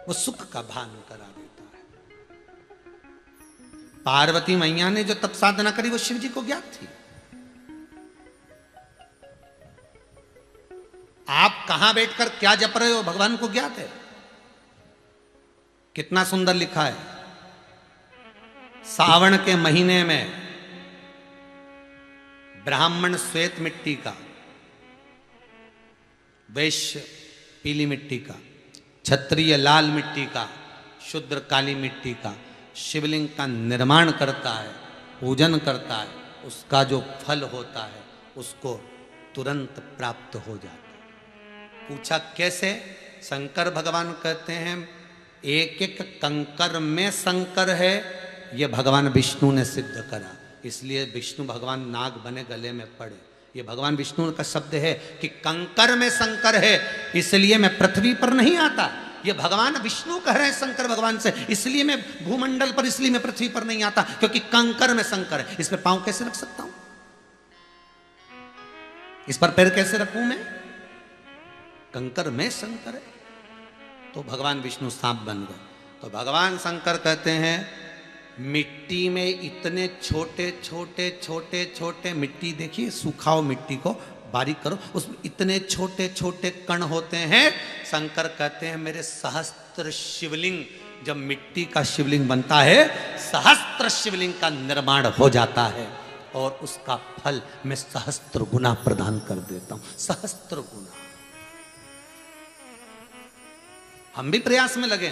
वो सुख का भान करा देता है। पार्वती मैया ने जो तप साधना करी वो शिव जी को ज्ञात थी। आप कहां बैठकर क्या जप रहे हो भगवान को ज्ञात है। कितना सुंदर लिखा है, सावन के महीने में ब्राह्मण श्वेत मिट्टी का, वैश्य पीली मिट्टी का, क्षत्रिय लाल मिट्टी का, शूद्र काली मिट्टी का शिवलिंग का निर्माण करता है, पूजन करता है, उसका जो फल होता है उसको तुरंत प्राप्त हो जाता है। पूछा कैसे? शंकर भगवान कहते हैं एक एक कंकर में शंकर है, यह भगवान विष्णु ने सिद्ध करा। इसलिए विष्णु भगवान नाग बने गले में पड़े। ये भगवान विष्णु का शब्द है कि कंकर में शंकर है, इसलिए मैं पृथ्वी पर नहीं आता। ये भगवान विष्णु कह रहे हैं शंकर भगवान से, इसलिए मैं भूमंडल पर, इसलिए मैं पृथ्वी पर नहीं आता, क्योंकि कंकर में शंकर है। इस पर पांव कैसे रख सकता हूं? इस पर पैर कैसे रखूं मैं? कंकर में शंकर है। तो भगवान विष्णु सांप बन गए। तो भगवान शंकर कहते हैं मिट्टी में इतने छोटे छोटे छोटे छोटे, मिट्टी देखिए, सुखाओ मिट्टी को, बारीक करो, उसमें इतने छोटे छोटे कण होते हैं। शंकर कहते हैं मेरे सहस्त्र शिवलिंग, जब मिट्टी का शिवलिंग बनता है सहस्त्र शिवलिंग का निर्माण हो जाता है और उसका फल मैं सहस्त्र गुना प्रदान कर देता हूं। सहस्त्र गुना। हम भी प्रयास में लगे।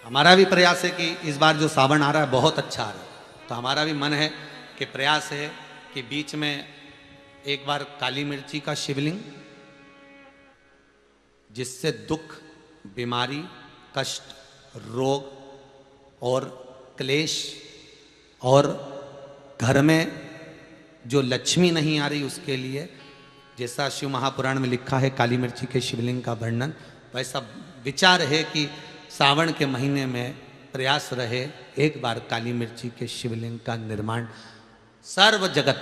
हमारा भी प्रयास है कि इस बार जो सावन आ रहा है बहुत अच्छा आ रहा है, तो हमारा भी मन है कि प्रयास है कि बीच में एक बार काली मिर्ची का शिवलिंग, जिससे दुख, बीमारी, कष्ट, रोग और क्लेश और घर में जो लक्ष्मी नहीं आ रही उसके लिए, जैसा शिव महापुराण में लिखा है काली मिर्ची के शिवलिंग का वर्णन, वैसा विचार है कि सावन के महीने में प्रयास रहे एक बार काली मिर्ची के शिवलिंग का निर्माण सर्व जगत,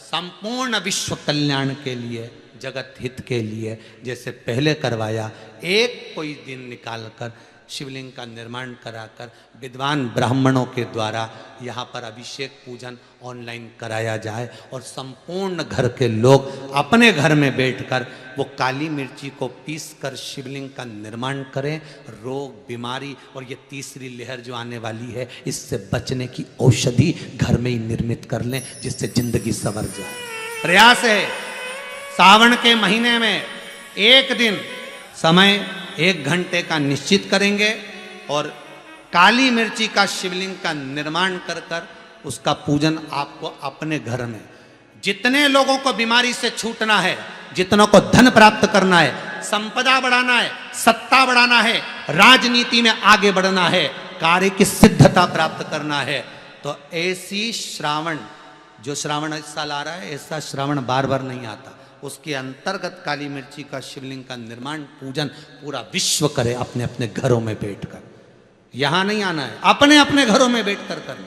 संपूर्ण विश्व कल्याण के लिए, जगत हित के लिए, जैसे पहले करवाया, एक कोई दिन निकालकर शिवलिंग का निर्माण कराकर विद्वान ब्राह्मणों के द्वारा यहाँ पर अभिषेक पूजन ऑनलाइन कराया जाए और संपूर्ण घर के लोग अपने घर में बैठकर वो काली मिर्ची को पीसकर शिवलिंग का निर्माण करें। रोग, बीमारी और ये तीसरी लहर जो आने वाली है, इससे बचने की औषधि घर में ही निर्मित कर लें, जिससे जिंदगी संवर जाए। प्रयास है सावन के महीने में एक दिन समय 1 घंटे का निश्चित करेंगे और काली मिर्ची का शिवलिंग का निर्माण कर कर उसका पूजन आपको अपने घर में, जितने लोगों को बीमारी से छूटना है, जितनों को धन प्राप्त करना है, संपदा बढ़ाना है, सत्ता बढ़ाना है, राजनीति में आगे बढ़ना है, कार्य की सिद्धता प्राप्त करना है, तो ऐसी श्रावण, जो श्रावण इस साल आ रहा है, ऐसा श्रावण बार बार नहीं आता। उसके अंतर्गत काली मिर्ची का शिवलिंग का निर्माण, पूजन पूरा विश्व करे अपने अपने घरों में बैठकर। यहां नहीं आना है, अपने अपने घरों में बैठकर करना।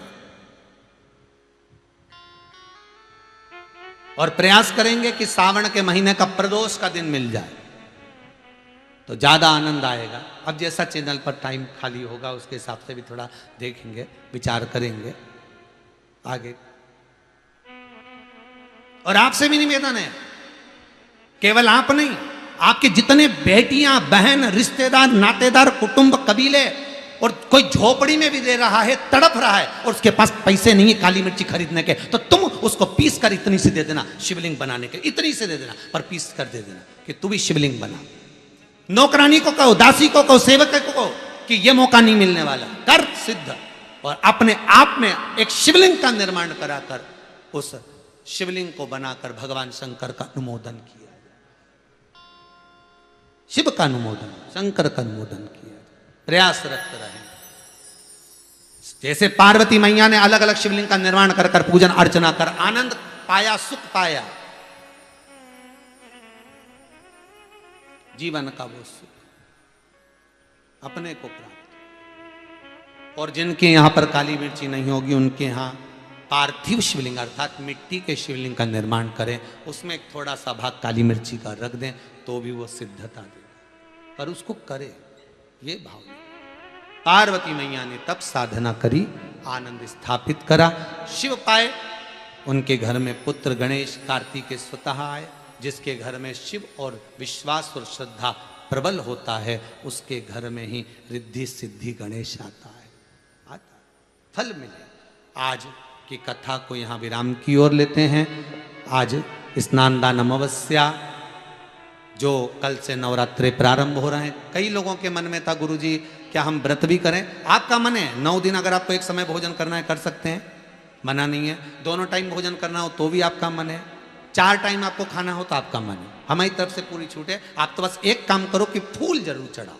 और प्रयास करेंगे कि सावन के महीने का प्रदोष का दिन मिल जाए तो ज्यादा आनंद आएगा। अब जैसा चैनल पर टाइम खाली होगा उसके हिसाब से भी थोड़ा देखेंगे, विचार करेंगे आगे। और आपसे भी निवेदन है, केवल आप नहीं, आपके जितने बेटियां, बहन, रिश्तेदार, नातेदार, कुटुंब, कबीले, और कोई झोपड़ी में भी दे रहा है, तड़प रहा है और उसके पास पैसे नहीं है काली मिर्ची खरीदने के, तो तुम उसको पीस कर इतनी सी दे देना शिवलिंग बनाने के, इतनी से दे देना, पर पीस कर दे देना कि तू भी शिवलिंग बना। नौकरानी को कहो, दासी को कहो, सेवक को कहो कि यह मौका नहीं मिलने वाला, कर सिद्ध। और अपने आप में एक शिवलिंग का निर्माण कराकर उस शिवलिंग को बनाकर भगवान शंकर का अनुमोदन किया, शिव का अनुमोदन, शंकर का अनुमोदन किया। प्रयासरत रहे। जैसे पार्वती मैया ने अलग अलग शिवलिंग का निर्माण कर कर पूजन अर्चना कर आनंद पाया, सुख पाया, जीवन का वो सुख अपने को प्राप्त। और जिनके यहां पर काली मिर्ची नहीं होगी उनके यहां पार्थिव शिवलिंग अर्थात मिट्टी के शिवलिंग का निर्माण करें, उसमें थोड़ा सा भाग काली मिर्ची का रख दें तो भी वो सिद्धता देगा, पर उसको करे। ये भाव पार्वती मैया ने तब साधना करी, आनंद स्थापित करा, शिव पाए। उनके घर में पुत्र गणेश कार्तिकेय स्वतः आए। जिसके घर में शिव और विश्वास और श्रद्धा प्रबल होता है, उसके घर में ही रिद्धि सिद्धि गणेश आता है, फल मिले। आज की कथा को यहाँ विराम की ओर लेते हैं। आज स्नान दान अमावस्या, जो कल से नवरात्रे प्रारंभ हो रहे हैं। कई लोगों के मन में था, गुरुजी क्या हम व्रत भी करें? आपका मन है, 9 दिन अगर आपको एक समय भोजन करना है कर सकते हैं, मना नहीं है। दोनों टाइम भोजन करना हो तो भी आपका मन है। 4 टाइम आपको खाना हो तो आपका मन है। हमारी तरफ से पूरी छूट है। आप तो बस एक काम करो कि फूल जरूर चढ़ाओ,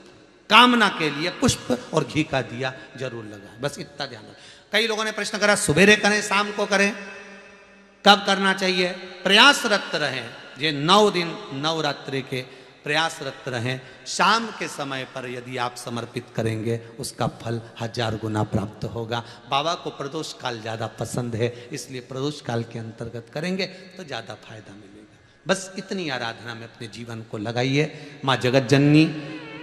कामना के लिए पुष्प और घी का दिया जरूर लगाए, बस इतना ध्यान रखो। कई लोगों ने प्रश्न करा, सुबेरे करें शाम को करें, कब करना चाहिए? प्रयासरत रहें, ये 9 दिन नवरात्रि के प्रयासरत रहें। शाम के समय पर यदि आप समर्पित करेंगे, उसका फल 1000 गुना प्राप्त होगा। बाबा को प्रदोष काल ज़्यादा पसंद है, इसलिए प्रदोष काल के अंतर्गत करेंगे तो ज़्यादा फायदा मिलेगा। बस इतनी आराधना में अपने जीवन को लगाइए। माँ जगत जननी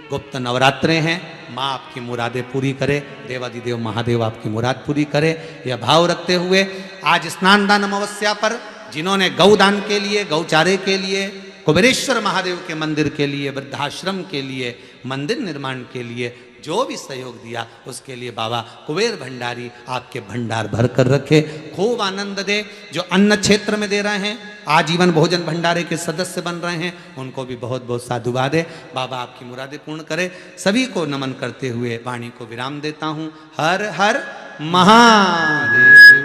गुप्त नवरात्रे हैं, माँ आपकी मुरादें पूरी करे, देवादिदेव महादेव आपकी मुराद पूरी करे। यह भाव रखते हुए आज स्नान दान अमावस्या पर जिन्होंने गौदान के लिए, गौचारे के लिए, कुबेरेश्वर महादेव के मंदिर के लिए, वृद्धाश्रम के लिए, मंदिर निर्माण के लिए जो भी सहयोग दिया, उसके लिए बाबा कुबेर भंडारी आपके भंडार भर कर रखे, खूब आनंद दे। जो अन्न क्षेत्र में दे रहे हैं, आजीवन भोजन भंडारे के सदस्य बन रहे हैं, उनको भी बहुत बहुत साधुवाद है। बाबा आपकी मुरादें पूर्ण करे। सभी को नमन करते हुए वाणी को विराम देता हूँ। हर हर महादेव।